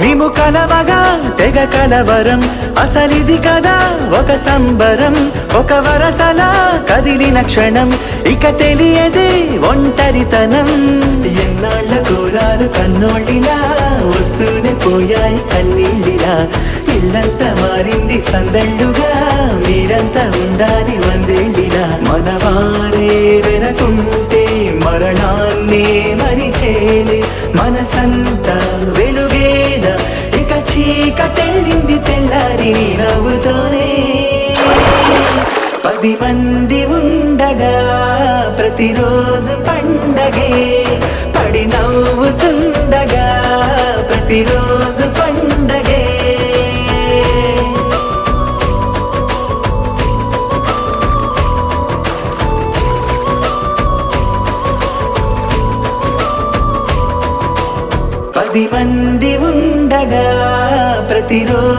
మేము కలవగా తెగ కలవరం, అసలిది కదా ఒక సంబరం. ఒక వరసలా కదిలిన క్షణం, ఇక తెలియదే ఒంటరితనం. ఎన్నాళ్ళ కోరాలు కన్నోళ్ళిలా, వస్తూనే పోయాయి కన్నీళ్ళిలా. ఇల్లంతా మారింది సందళ్ళుగా, మీరంతా ఉండాలి వందేళ్ళిలా. మనవారే వెనకుంటే మరణాన్నే మరిచేలే, మనసంతా వెలుగేనా ఇక చీకటెళ్ళింది తెల్లారి నీ నవ్వుతోనే. 10 మంది ఉండగా ప్రతిరోజు పండగే, పడి నవ్వుతుండగా ప్రతిరోజు పండగే. పది మంది ఉండగా ప్రతిరోజు